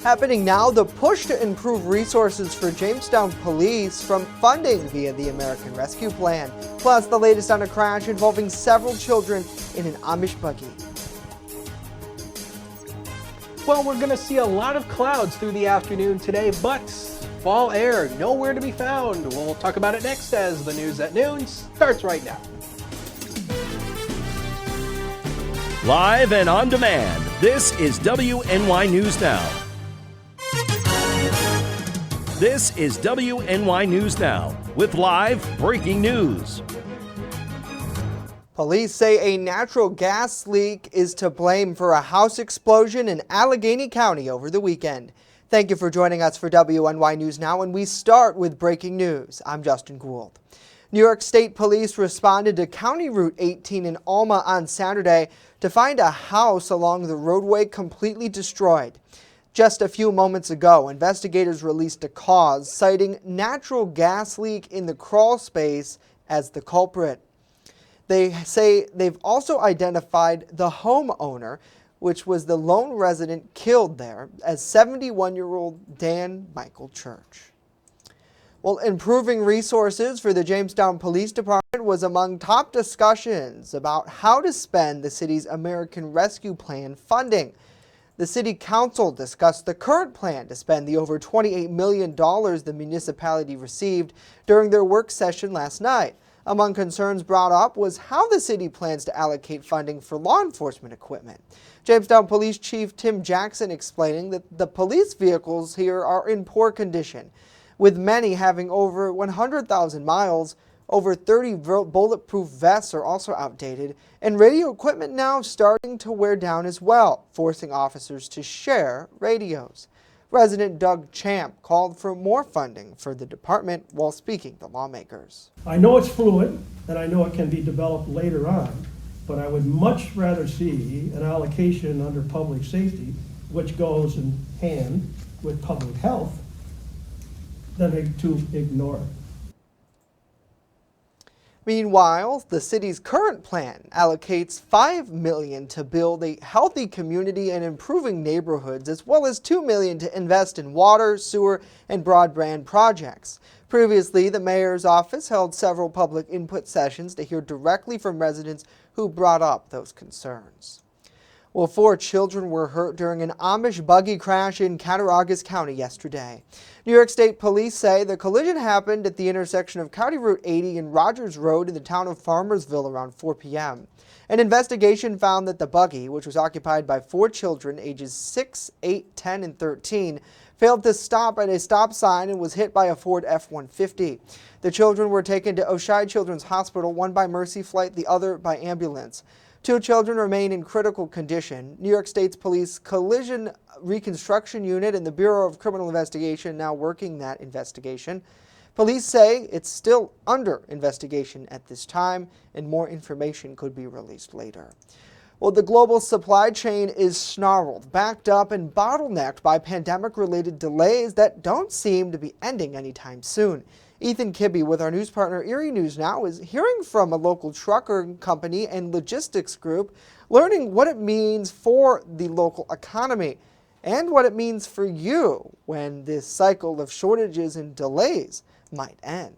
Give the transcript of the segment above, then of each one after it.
Happening now, the push to improve resources for Jamestown police from funding via the American Rescue Plan. Plus, the latest on a crash involving several children in an Amish buggy. Well, we're going to see a lot of clouds through the afternoon today, but fall air nowhere to be found. We'll talk about it next as the news at noon starts right now. Live and on demand, this is WNY News Now. This is WNY News Now with live breaking news. Police say a natural gas leak is to blame for a house explosion in Allegheny County over the weekend. Thank you for joining us for WNY News Now, and we start with breaking news. I'm Justin Gould. New York State Police responded to County Route 18 in Alma on Saturday to find a house along the roadway completely destroyed. Just a few moments ago, investigators released a cause citing natural gas leak in the crawl space as the culprit. They say they've also identified the homeowner, which was the lone resident killed there, as 71-year-old Dan Michael Church. Well, improving resources for the Jamestown Police Department was among top discussions about how to spend the city's American Rescue Plan funding. The City Council discussed the current plan to spend the over $28 million the municipality received during their work session last night. Among concerns brought up was how the city plans to allocate funding for law enforcement equipment. Jamestown Police Chief Tim Jackson explaining that the police vehicles here are in poor condition, with many having over 100,000 miles. Over 30 bulletproof vests are also outdated, and radio equipment now starting to wear down as well, forcing officers to share radios. Resident Doug Champ called for more funding for the department while speaking to lawmakers. I know it's fluid, and I know it can be developed later on, but I would much rather see an allocation under public safety, which goes in hand with public health, than to ignore it. Meanwhile, the city's current plan allocates $5 million to build a healthy community and improving neighborhoods, as well as $2 million to invest in water, sewer, and broadband projects. Previously, the mayor's office held several public input sessions to hear directly from residents who brought up those concerns. Well, 4 children were hurt during an Amish buggy crash in Cattaraugus County yesterday. New York State Police say the collision happened at the intersection of County Route 80 and Rogers Road in the town of Farmersville around 4 p.m. An investigation found that the buggy, which was occupied by 4 children ages 6, 8, 10, and 13, failed to stop at a stop sign and was hit by a Ford F-150. The children were taken to Oshai Children's Hospital, one by Mercy Flight, the other by ambulance. 2 children remain in critical condition. New York State's Police Collision Reconstruction Unit and the Bureau of Criminal Investigation now working that investigation. Police say it's still under investigation at this time, and more information could be released later. Well, the global supply chain is snarled, backed up, and bottlenecked by pandemic-related delays that don't seem to be ending anytime soon. Ethan Kibbe with our news partner Erie News Now is hearing from a local trucker company and logistics group, learning what it means for the local economy and what it means for you when this cycle of shortages and delays might end.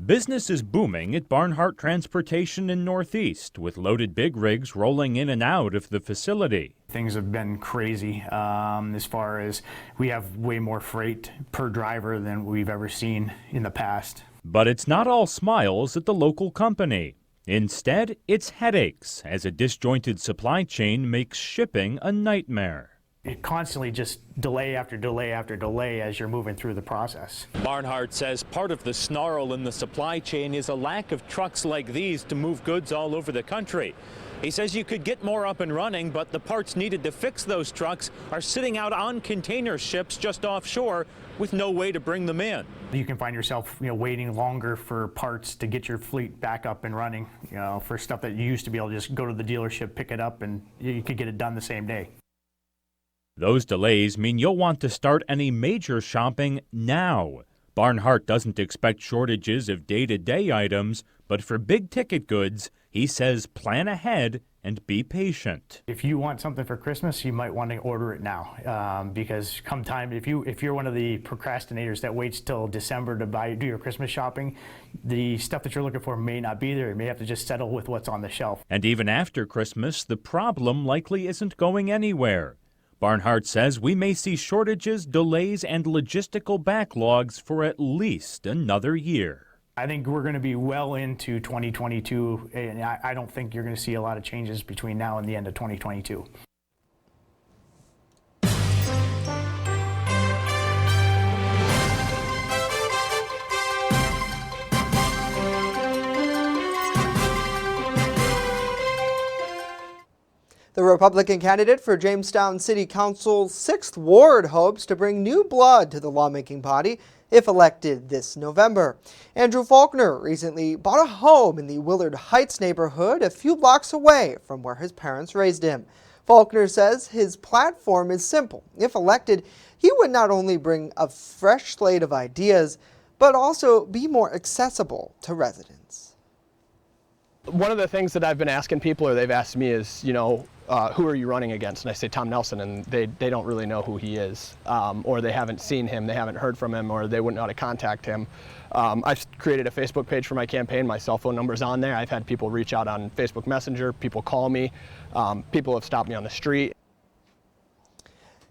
Business is booming at Barnhart Transportation in Northeast, with loaded big rigs rolling in and out of the facility. Things have been crazy as far as we have way more freight per driver than we've ever seen in the past. But it's not all smiles at the local company. Instead, it's headaches as a disjointed supply chain makes shipping a nightmare. It constantly just delay after delay after delay as you're moving through the process. Barnhart says part of the snarl in the supply chain is a lack of trucks like these to move goods all over the country. He says you could get more up and running, but the parts needed to fix those trucks are sitting out on container ships just offshore with no way to bring them in. You can find yourself, waiting longer for parts to get your fleet back up and running, for stuff that you used to be able to just go to the dealership, pick it up, and you could get it done the same day. Those delays mean you'll want to start any major shopping now. Barnhart doesn't expect shortages of day-to-day items, but for big-ticket goods, he says plan ahead and be patient. If you want something for Christmas, you might want to order it now, because come time, if you're one of the procrastinators that waits till December to do your Christmas shopping, the stuff that you're looking for may not be there. You may have to just settle with what's on the shelf. And even after Christmas, the problem likely isn't going anywhere. Barnhart says we may see shortages, delays, and logistical backlogs for at least another year. I think we're going to be well into 2022, and I don't think you're going to see a lot of changes between now and the end of 2022. The Republican candidate for Jamestown City Council's 6th Ward hopes to bring new blood to the lawmaking body if elected this November. Andrew Faulkner recently bought a home in the Willard Heights neighborhood a few blocks away from where his parents raised him. Faulkner says his platform is simple. If elected, he would not only bring a fresh slate of ideas, but also be more accessible to residents. One of the things that I've been asking people, or they've asked me, is, who are you running against? And I say Tom Nelson, and they don't really know who he is, or they haven't seen him, they haven't heard from him, or they wouldn't know how to contact him. I've created a Facebook page for my campaign. My cell phone number's on there. I've had people reach out on Facebook Messenger, people call me, people have stopped me on the street.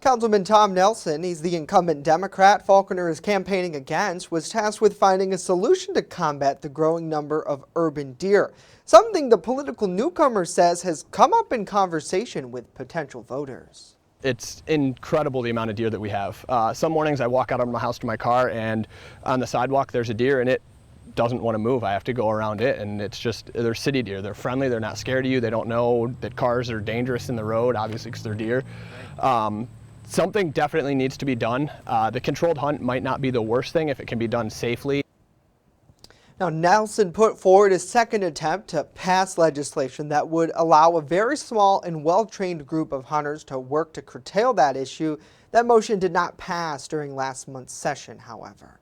Councilman Tom Nelson, he's the incumbent Democrat Faulkner is campaigning against, was tasked with finding a solution to combat the growing number of urban deer, something the political newcomer says has come up in conversation with potential voters. It's incredible the amount of deer that we have. Some mornings I walk out of my house to my car, and on the sidewalk there's a deer, and it doesn't want to move. I have to go around it, and it's just, they're city deer. They're friendly, they're not scared of you, they don't know that cars are dangerous in the road, obviously, because they're deer. Something definitely needs to be done. The controlled hunt might not be the worst thing if it can be done safely. Now, Nelson put forward a second attempt to pass legislation that would allow a very small and well-trained group of hunters to work to curtail that issue. That motion did not pass during last month's session, however.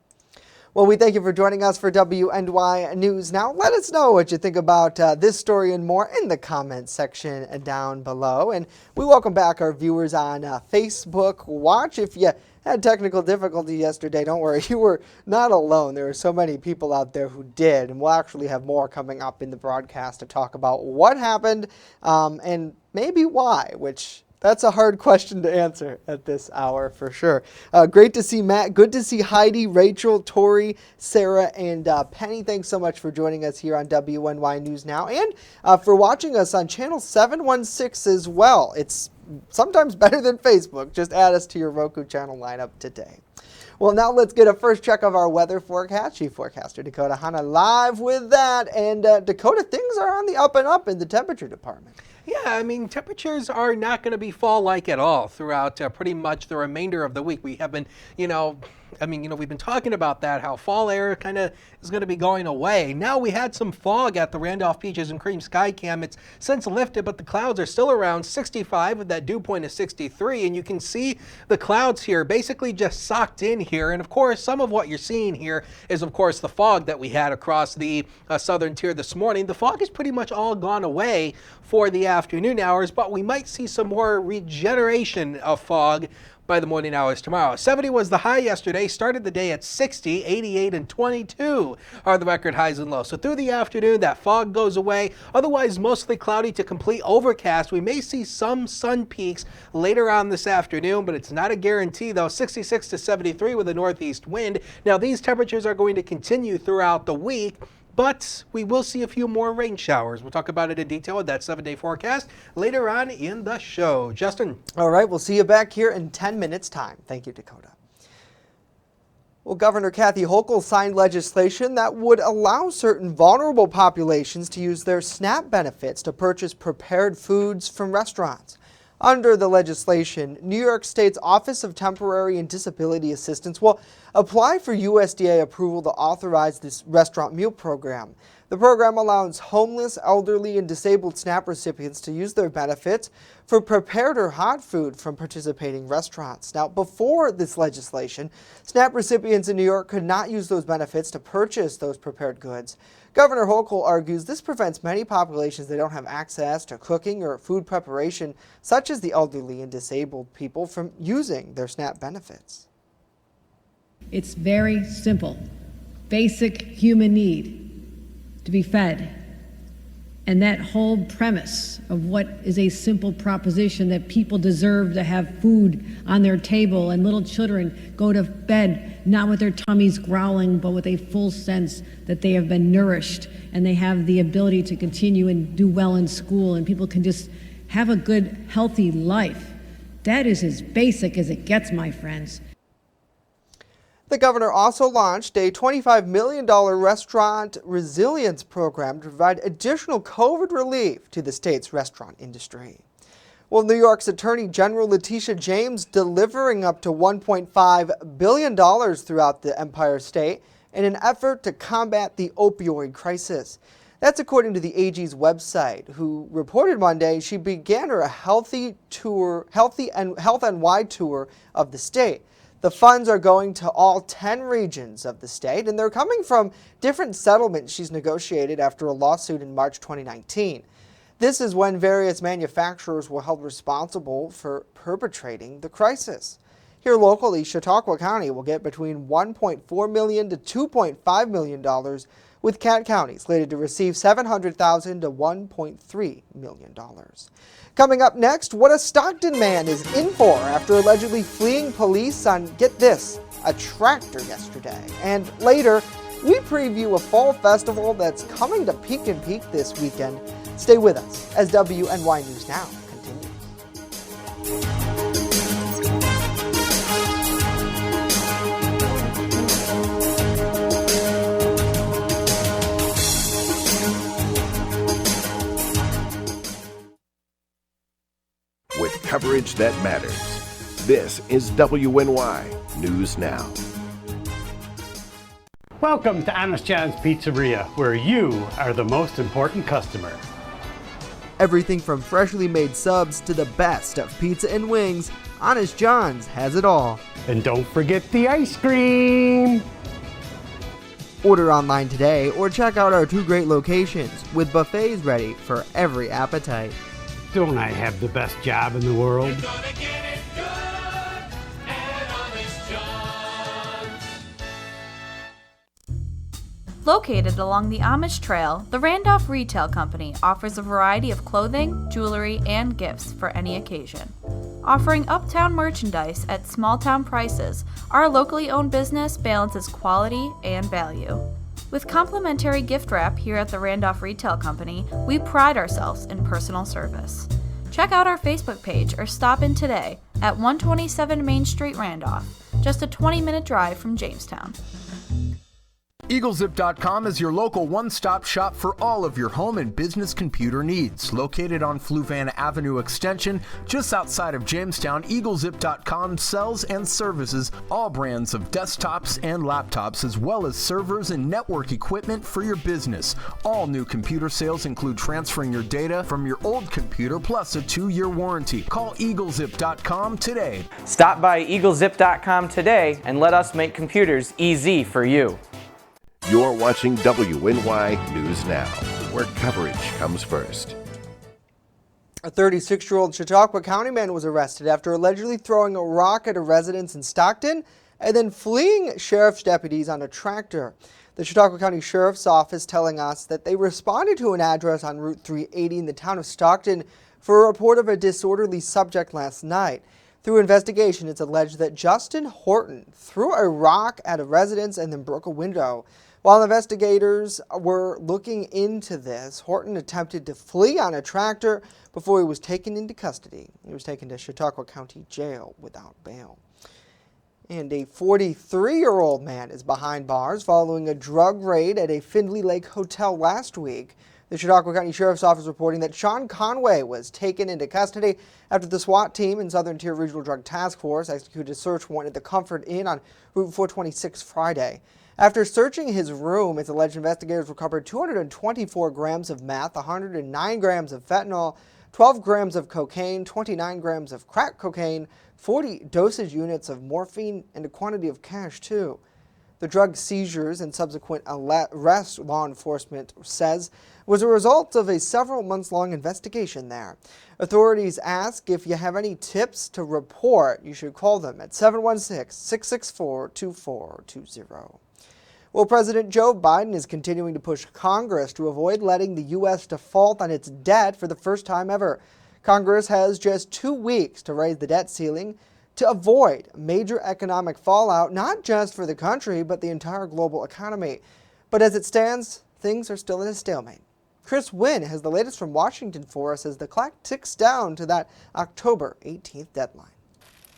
Well, we thank you for joining us for WNY News Now. Let us know what you think about this story and more in the comments section down below. And we welcome back our viewers on Facebook Watch. If you had technical difficulty yesterday, don't worry, you were not alone. There are so many people out there who did, and we'll actually have more coming up in the broadcast to talk about what happened and maybe why, which that's a hard question to answer at this hour for sure. Great to see Matt. Good to see Heidi, Rachel, Tori, Sarah, and Penny. Thanks so much for joining us here on WNY News Now and for watching us on channel 716 as well. It's sometimes better than Facebook. Just add us to your Roku channel lineup today. Well, now let's get a first check of our weather forecast. Chief Forecaster Dakota Hanna live with that. And Dakota, things are on the up and up in the temperature department. Yeah, I mean, temperatures are not going to be fall-like at all throughout pretty much the remainder of the week. We have been, we've been talking about that, how fall air kind of is going to be going away. Now we had some fog at the Randolph Beaches and Cream Sky Cam. It's since lifted, but the clouds are still around 65 with that dew point of 63. And you can see the clouds here basically just socked in here. And of course, some of what you're seeing here is, of course, the fog that we had across the southern tier this morning. The fog is pretty much all gone away for the afternoon hours, but we might see some more regeneration of fog by the morning hours tomorrow. 70 was the high yesterday, started the day at 60, 88, and 22 are the record highs and lows. So through the afternoon, that fog goes away. Otherwise, mostly cloudy to complete overcast. We may see some sun peaks later on this afternoon, but it's not a guarantee, though. 66 to 73 with a northeast wind. Now, these temperatures are going to continue throughout the week, but we will see a few more rain showers. We'll talk about it in detail with that 7-day forecast later on in the show. Justin. All right, we'll see you back here in 10 minutes' time. Thank you, Dakota. Well, Governor Kathy Hochul signed legislation that would allow certain vulnerable populations to use their SNAP benefits to purchase prepared foods from restaurants. Under the legislation, New York State's Office of Temporary and Disability Assistance will apply for USDA approval to authorize this restaurant meal program. The program allows homeless, elderly, and disabled SNAP recipients to use their benefits for prepared or hot food from participating restaurants. Now, before this legislation, SNAP recipients in New York could not use those benefits to purchase those prepared goods. Governor Hochul argues this prevents many populations that don't have access to cooking or food preparation, such as the elderly and disabled people, from using their SNAP benefits. It's very simple. Basic human need to be fed. And that whole premise of what is a simple proposition that people deserve to have food on their table and little children go to bed not with their tummies growling, but with a full sense that they have been nourished and they have the ability to continue and do well in school and people can just have a good, healthy life. That is as basic as it gets, my friends. The governor also launched a $25 million restaurant resilience program to provide additional COVID relief to the state's restaurant industry. Well, New York's Attorney General Letitia James delivering up to $1.5 billion throughout the Empire State in an effort to combat the opioid crisis. That's according to the AG's website, who reported Monday she began her Health NY tour of the state. The funds are going to all 10 regions of the state, and they're coming from different settlements she's negotiated after a lawsuit in March 2019. This is when various manufacturers were held responsible for perpetrating the crisis. Here locally, Chautauqua County will get between $1.4 million to $2.5 million, with Kent County slated to receive $700,000 to $1.3 million. Coming up next, what a Stockton man is in for after allegedly fleeing police on, get this, a tractor yesterday. And later, we preview a fall festival that's coming to Pekin Peak this weekend. Stay with us as WNY News Now continues. With coverage that matters, this is WNY News Now. Welcome to Honest John's Pizzeria, where you are the most important customer. Everything from freshly made subs to the best of pizza and wings, Honest John's has it all. And don't forget the ice cream! Order online today or check out our 2 great locations with buffets ready for every appetite. Don't I have the best job in the world? You're gonna get it good at Honest John's. Located along the Amish Trail, the Randolph Retail Company offers a variety of clothing, jewelry, and gifts for any occasion. Offering uptown merchandise at small-town prices, our locally owned business balances quality and value. With complimentary gift wrap here at the Randolph Retail Company, we pride ourselves in personal service. Check out our Facebook page or stop in today at 127 Main Street, Randolph, just a 20-minute drive from Jamestown. EagleZip.com is your local one-stop shop for all of your home and business computer needs. Located on Fluvan Avenue Extension, just outside of Jamestown, EagleZip.com sells and services all brands of desktops and laptops, as well as servers and network equipment for your business. All new computer sales include transferring your data from your old computer plus a 2-year warranty. Call EagleZip.com today. Stop by EagleZip.com today and let us make computers easy for you. You're watching WNY News Now, where coverage comes first. A 36-year-old Chautauqua County man was arrested after allegedly throwing a rock at a residence in Stockton and then fleeing sheriff's deputies on a tractor. The Chautauqua County Sheriff's Office telling us that they responded to an address on Route 380 in the town of Stockton for a report of a disorderly subject last night. Through investigation, it's alleged that Justin Horton threw a rock at a residence and then broke a window. While investigators were looking into this, Horton attempted to flee on a tractor before he was taken into custody. He was taken to Chautauqua County Jail without bail. And a 43-year-old man is behind bars following a drug raid at a Findlay Lake hotel last week. The Chautauqua County Sheriff's Office reporting that Sean Conway was taken into custody after the SWAT team and Southern Tier Regional Drug Task Force executed a search warrant at the Comfort Inn on Route 426 Friday. After searching his room, its alleged investigators recovered 224 grams of meth, 109 grams of fentanyl, 12 grams of cocaine, 29 grams of crack cocaine, 40 dosage units of morphine, and a quantity of cash, too. The drug seizures and subsequent arrest, law enforcement says, was a result of a several months-long investigation there. Authorities ask if you have any tips to report. You should call them at 716-664-2420. Well, President Joe Biden is continuing to push Congress to avoid letting the U.S. default on its debt for the first time ever. Congress has just 2 weeks to raise the debt ceiling to avoid major economic fallout, not just for the country, but the entire global economy. But as it stands, things are still in a stalemate. Chris Wynn has the latest from Washington for us as the clock ticks down to that October 18th deadline.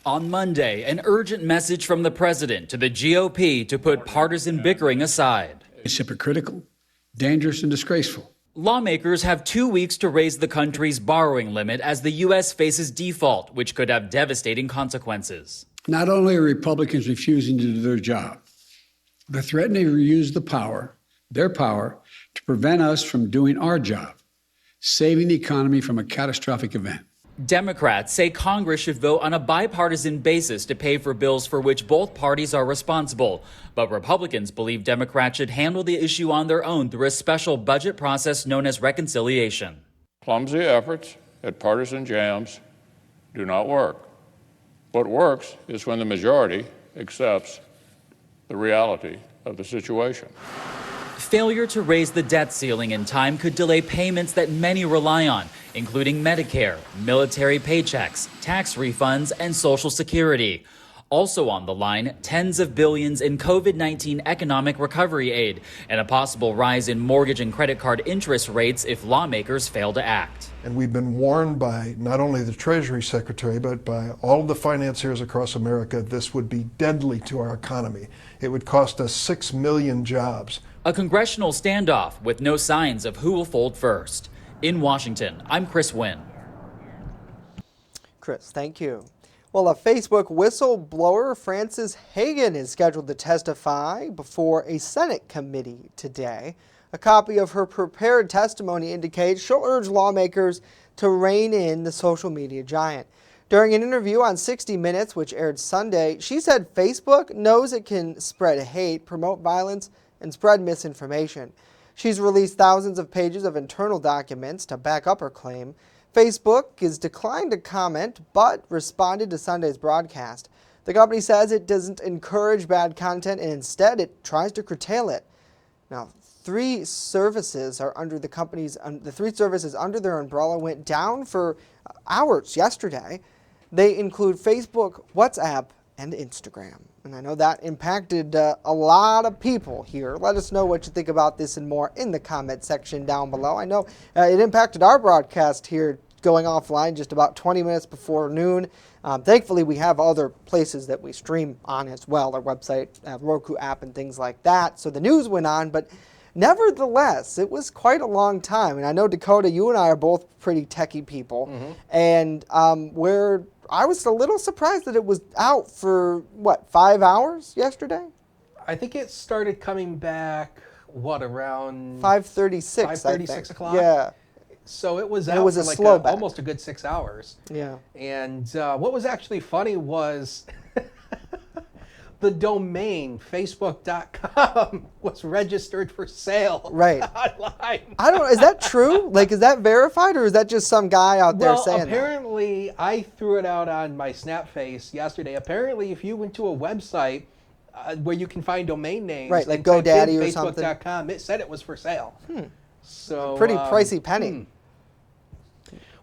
On Monday, an urgent message from the president to the GOP to put partisan bickering aside. It's hypocritical, dangerous, and disgraceful. Lawmakers have 2 weeks to raise the country's borrowing limit as the U.S. faces default, which could have devastating consequences. Not only are Republicans refusing to do their job, they're threatening to use their power, to prevent us from doing our job, saving the economy from a catastrophic event. Democrats say Congress should vote on a bipartisan basis to pay for bills for which both parties are responsible. But Republicans believe Democrats should handle the issue on their own through a special budget process known as reconciliation. Clumsy efforts at partisan jams do not work. What works is when the majority accepts the reality of the situation. Failure to raise the debt ceiling in time could delay payments that many rely on, including Medicare, military paychecks, tax refunds, and Social Security. Also on the line, tens of billions in COVID-19 economic recovery aid and a possible rise in mortgage and credit card interest rates if lawmakers fail to act. And we've been warned by not only the Treasury Secretary, but by all of the financiers across America, this would be deadly to our economy. It would cost us 6 million jobs. A congressional standoff with no signs of who will fold first. In Washington, I'm Chris Wynn. Chris, thank you. Well, a Facebook whistleblower, Frances Hagan, is scheduled to testify before a Senate committee today. A copy of her prepared testimony indicates she'll urge lawmakers to rein in the social media giant. During an interview on 60 Minutes, which aired Sunday, she said Facebook knows it can spread hate, promote violence, and spread misinformation. She's released thousands of pages of internal documents to back up her claim. Facebook has declined to comment, but responded to Sunday's broadcast. The company says it doesn't encourage bad content and instead it tries to curtail it. Now, the 3 services under their umbrella went down for hours yesterday. They include Facebook, WhatsApp, and Instagram. And I know that impacted a lot of people here. Let us know what you think about this and more in the comment section down below. I know it impacted our broadcast here going offline just about 20 minutes before noon. Thankfully, we have other places that we stream on as well, our website, Roku app, and things like that. So the news went on, but nevertheless, it was quite a long time. And I know, Dakota, you and I are both pretty techie people. And I was a little surprised that it was out for, 5 hours yesterday? I think it started coming back, around 5:36. 5:36 o'clock? Yeah. So it was out was for a slow back. almost a good 6 hours. Yeah. And what was actually funny was the domain, facebook.com, was registered for sale. Right. Online. I don't know. Is that true? Is that verified, or is that just some guy out there saying that? Apparently, I threw it out on my Snapface yesterday. Apparently, if you went to a website where you can find domain names, right, like and typed in GoDaddy or something, facebook.com, it said it was for sale. So pretty pricey penny.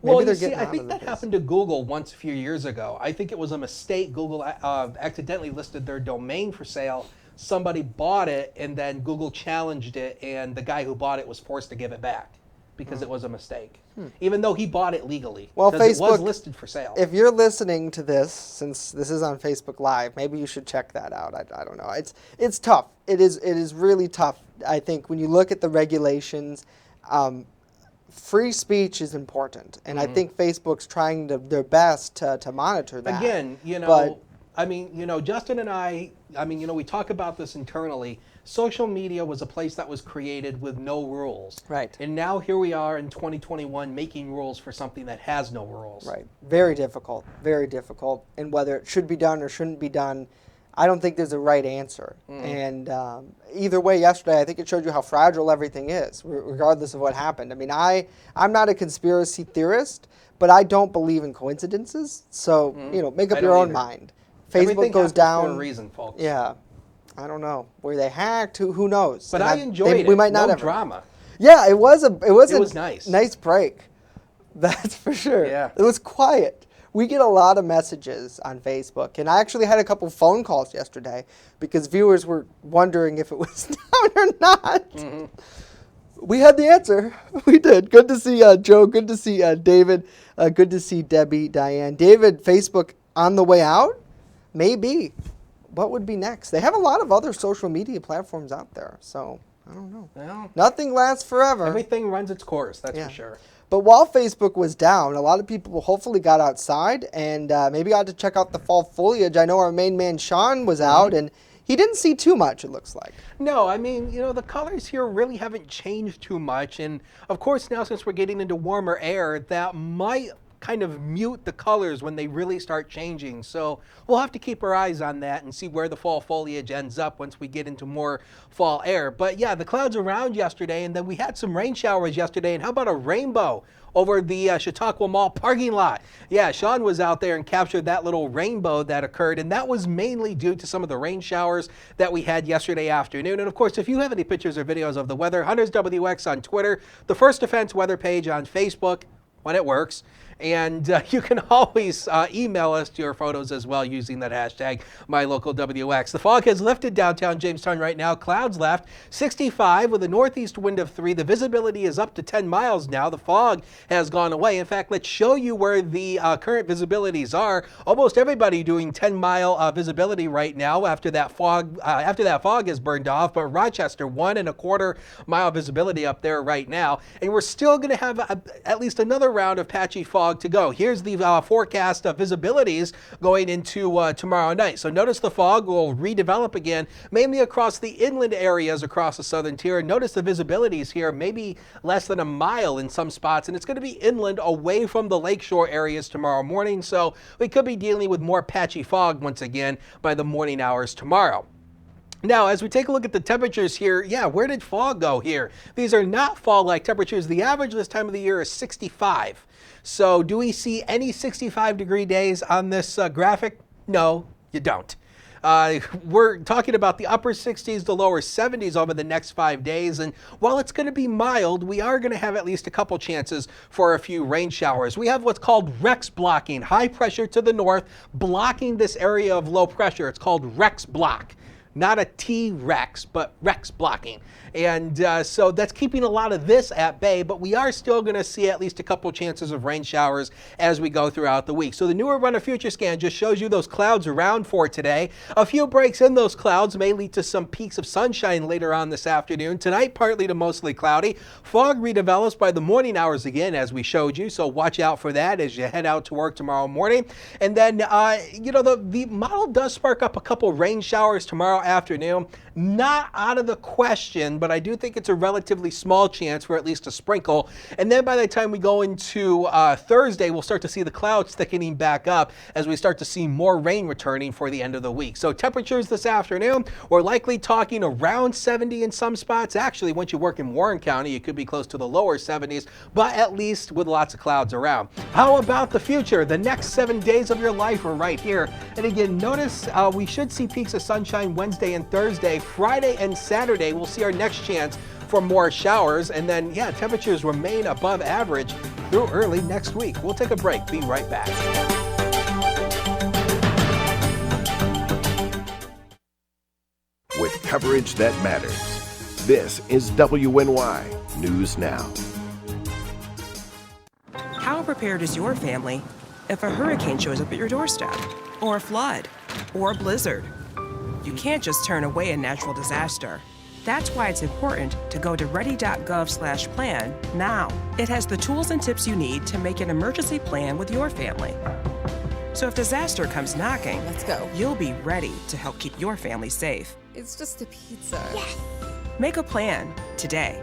Well, you see, I think that happened to Google once a few years ago. I think it was a mistake. Google accidentally listed their domain for sale. Somebody bought it, and then Google challenged it, and the guy who bought it was forced to give it back because it was a mistake, even though he bought it legally. Well, Facebook, it was listed for sale. If you're listening to this, since this is on Facebook Live, maybe you should check that out. I don't know. It's tough. It is really tough. I think when you look at the regulations, free speech is important, and I think Facebook's trying their best to monitor that. Again, I mean, you know, Justin and I mean, you know, we talk about this internally. Social media was a place that was created with no rules. Right. And now here we are in 2021 making rules for something that has no rules. Right. Very difficult. Very difficult. And whether it should be done or shouldn't be done, I don't think there's a right answer. And either way, yesterday, I think it showed you how fragile everything is, regardless of what happened. I mean, I'm not a conspiracy theorist, but I don't believe in coincidences. So, you know, make up your own mind. Facebook Everything goes happens down. for a reason, folks. Yeah. I don't know. Were they hacked? Who knows? But And I enjoyed it. We might not no have drama. Yeah, it was nice. Nice break. That's for sure. Yeah. It was quiet. We get a lot of messages on Facebook, and I actually had a couple phone calls yesterday because viewers were wondering if it was down or not. We had the answer. We did. Good to see Joe. Good to see David. Good to see Debbie, Diane. David, Facebook on the way out? Maybe. What would be next? They have a lot of other social media platforms out there, so I don't know. Well, nothing lasts forever. Everything runs its course, that's for sure. But while Facebook was down, a lot of people hopefully got outside and maybe got to check out the fall foliage. I know our main man Sean was out, and he didn't see too much, it looks like. No, I mean, you know, the colors here really haven't changed too much. And of course, now since we're getting into warmer air, that might kind of mute the colors when they really start changing. So we'll have to keep our eyes on that and see where the fall foliage ends up once we get into more fall air. But yeah, the clouds around yesterday, and then we had some rain showers yesterday. And how about a rainbow over the CHAUTAUQUA Mall parking lot? Yeah, Sean was out there and captured that little rainbow that occurred, and that was mainly due to some of the rain showers that we had yesterday afternoon. And of course, if you have any pictures or videos of the weather, Hunters WX on Twitter, the First Defense weather page on Facebook, when it works. And you can always email us your photos as well using that hashtag MyLocalWX. The fog has lifted downtown Jamestown right now. Clouds left, 65 with a northeast wind of 3. The visibility is up to 10 miles now. The fog has gone away. In fact, let's show you where the current visibilities are. Almost everybody doing 10-mile visibility right now after that fog is burned off. But Rochester, 1.25 mile visibility up there right now. And we're still going to have at least another round of patchy fog to go. Here's the forecast of visibilities going into tomorrow night. So notice the fog will redevelop again, mainly across the inland areas across the southern tier. Notice the visibilities here, maybe less than a mile in some spots, and it's going to be inland away from the lakeshore areas tomorrow morning. So we could be dealing with more patchy fog once again by the morning hours tomorrow. Now, as we take a look at the temperatures here, yeah, where did fog go here? These are not fall-like temperatures. The average this time of the year is 65. So do we see any 65-degree days on this graphic? No, you don't. We're talking about the upper 60s to lower 70s over the next 5 days. And while it's going to be mild, we are going to have at least a couple chances for a few rain showers. We have what's called REX blocking, high pressure to the north, blocking this area of low pressure. It's called REX block. Not a T-Rex, but REX blocking. And so that's keeping a lot of this at bay, but we are still going to see at least a couple chances of rain showers as we go throughout the week. So the newer Runner Future Scan just shows you those clouds around for today. A few breaks in those clouds may lead to some peaks of sunshine later on this afternoon. Tonight, partly to mostly cloudy. Fog redevelops by the morning hours again, as we showed you, so watch out for that as you head out to work tomorrow morning. And then, you know, the model does spark up a couple rain showers tomorrow afternoon. Not out of the question, but I do think it's a relatively small chance for at least a sprinkle. And then by the time we go into Thursday, we'll start to see the clouds thickening back up as we start to see more rain returning for the end of the week. So temperatures this afternoon, we're likely talking around 70 in some spots. Actually, once you work in Warren County, it could be close to the lower 70s, but at least with lots of clouds around. How about the future? The next 7 days of your life are right here. And again, notice we should see peaks of sunshine Wednesday and Thursday. Friday and Saturday, we'll see our next chance for more showers. And then, yeah, temperatures remain above average through early next week. We'll take a break. Be right back. With coverage that matters, this is WNY News Now. How prepared is your family if a hurricane shows up at your doorstep? Or a flood? Or a blizzard? You can't just turn away a natural disaster. That's why it's important to go to ready.gov/plan now. It has the tools and tips you need to make an emergency plan with your family. So if disaster comes knocking, let's go. You'll be ready to help keep your family safe. It's just a pizza. Yes. Make a plan today.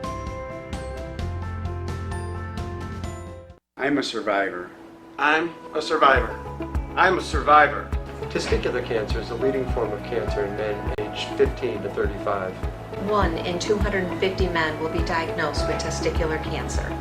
I'm a survivor. I'm a survivor. I'm a survivor. Testicular cancer is the leading form of cancer in men aged 15 to 35. 1 in 250 men will be diagnosed with testicular cancer.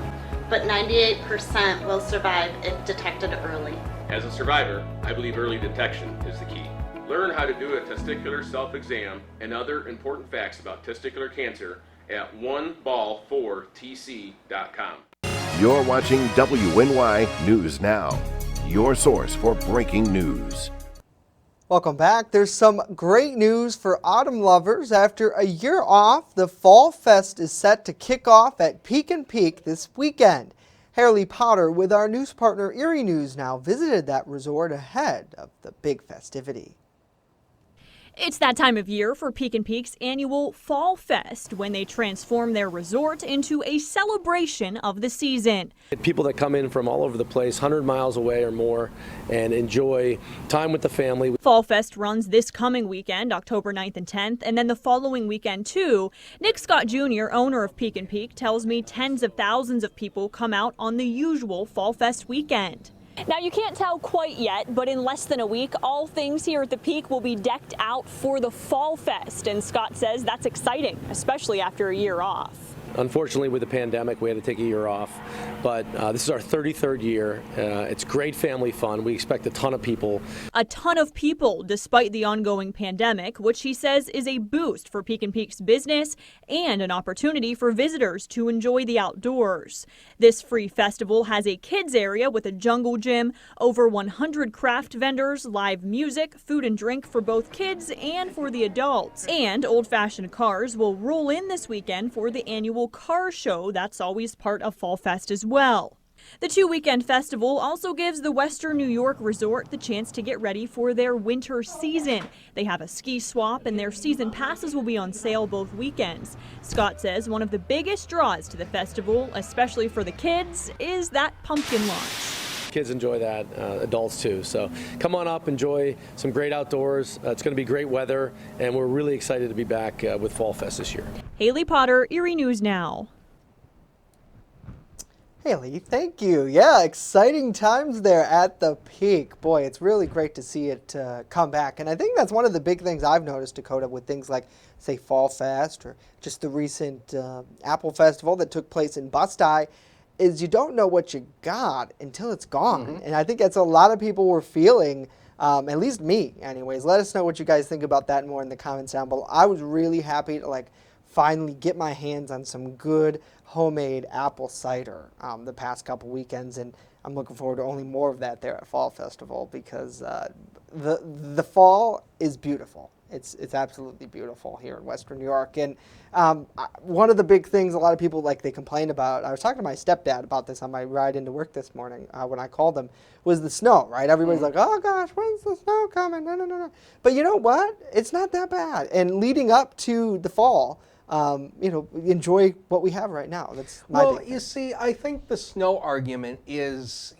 But 98% will survive if detected early. As a survivor, I believe early detection is the key. Learn how to do a testicular self-exam and other important facts about testicular cancer at oneball4tc.com. You're watching WNY News Now, your source for breaking news. Welcome back. There's some great news for autumn lovers. After a year off, the Fall Fest is set to kick off at Peak and Peak this weekend. Haley Potter with our news partner WNY News Now visited that resort ahead of the big festivity. It's that time of year for Peak and Peak's annual Fall Fest, when they transform their resort into a celebration of the season. People that come in from all over the place, 100 miles away or more, and enjoy time with the family. Fall Fest runs this coming weekend, October 9th and 10th, and then the following weekend too. Nick Scott Jr., owner of Peak and Peak, tells me tens of thousands of people come out on the usual Fall Fest weekend. Now, you can't tell quite yet, but in less than a week, all things here at the Peak will be decked out for the Fall Fest. And Scott says that's exciting, especially after a year off. Unfortunately, with the pandemic, we had to take a year off, but this is our 33rd year. It's great family fun. We expect a ton of people. A ton of people, despite the ongoing pandemic, which he says is a boost for Peak and Peak's business and an opportunity for visitors to enjoy the outdoors. This free festival has a kids area with a jungle gym, over 100 craft vendors, live music, food and drink for both kids and for the adults. And old-fashioned cars will roll in this weekend for the annual car show that's always part of Fall Fest as well. The two-weekend festival also gives the Western New York resort the chance to get ready for their winter season. They have a ski swap and their season passes will be on sale both weekends. Scott says one of the biggest draws to the festival, especially for the kids, is that pumpkin launch. Kids enjoy that, adults too. So come on up, enjoy some great outdoors. It's going to be great weather, and we're really excited to be back with Fall Fest this year. Haley Potter, WNY News Now. Haley, thank you. Yeah, exciting times there at the Peak. Boy, it's really great to see it come back. And I think that's one of the big things I've noticed, Dakota, with things like, say, Fall Fest or just the recent Apple Festival that took place in Bust-I, is you don't know what you got until it's gone. Mm-hmm. And I think that's a lot of people were feeling, at least me anyways. Let us know what you guys think about that more in the comments down below. I was really happy to finally get my hands on some good homemade apple cider the past couple weekends, and I'm looking forward to only more of that there at Fall Festival, because the fall is beautiful. It's absolutely beautiful here in Western New York. And one of the big things a lot of people they complain about, I was talking to my stepdad about this on my ride into work this morning when I called him, was the snow, right? Everybody's like, oh gosh, when's the snow coming? No. But you know what? It's not that bad. And leading up to the fall, enjoy what we have right now. That's my big thing. You see, I think the snow argument is,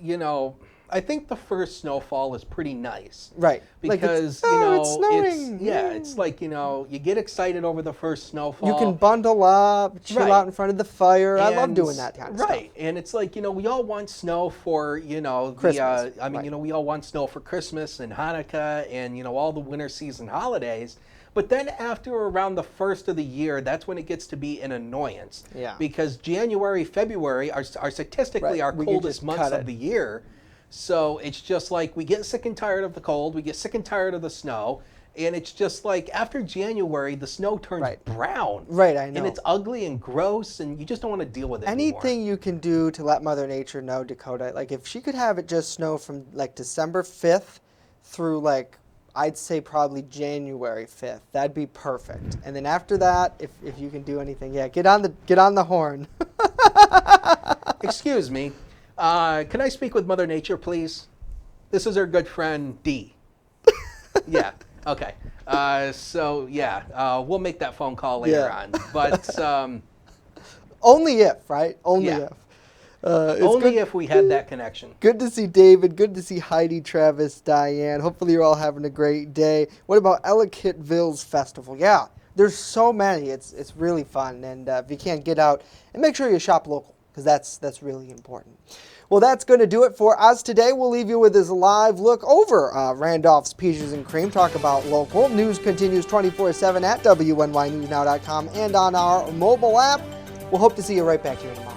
I think the first snowfall is pretty nice. Right. Because, it's snowing. It's like, you get excited over the first snowfall. You can bundle up, chill out in front of the fire. I love doing that kind of stuff. Right. And it's like, we all want snow for, Christmas. We all want snow for Christmas and Hanukkah and, all the winter season holidays. But then after around the first of the year, that's when it gets to be an annoyance. Yeah. Because January, February are statistically our coldest months of the year. So it's just like we get sick and tired of the cold, we get sick and tired of the snow, and it's just like after January, the snow turns brown. Right, I know. And it's ugly and gross, and you just don't want to deal with it Anything you can do to let Mother Nature know, Dakota, if she could have it just snow from December 5th through I'd say probably January 5th, that'd be perfect. And then after that, if you can do anything, get on the horn. Excuse me. Can I speak with Mother Nature, please? This is our good friend, D. Yeah, okay. We'll make that phone call later on. But only if, right? Only if. Only if we had that connection. Good to see David. Good to see Heidi, Travis, Diane. Hopefully you're all having a great day. What about Ellicottville's festival? Yeah, there's so many. It's really fun. And if you can't get out, and make sure you shop local, because that's really important. Well, that's going to do it for us today. We'll leave you with this live look over Randolph's Peaches and Cream. Talk about local. News continues 24/7 at WNYNewsNow.com and on our mobile app. We'll hope to see you right back here tomorrow.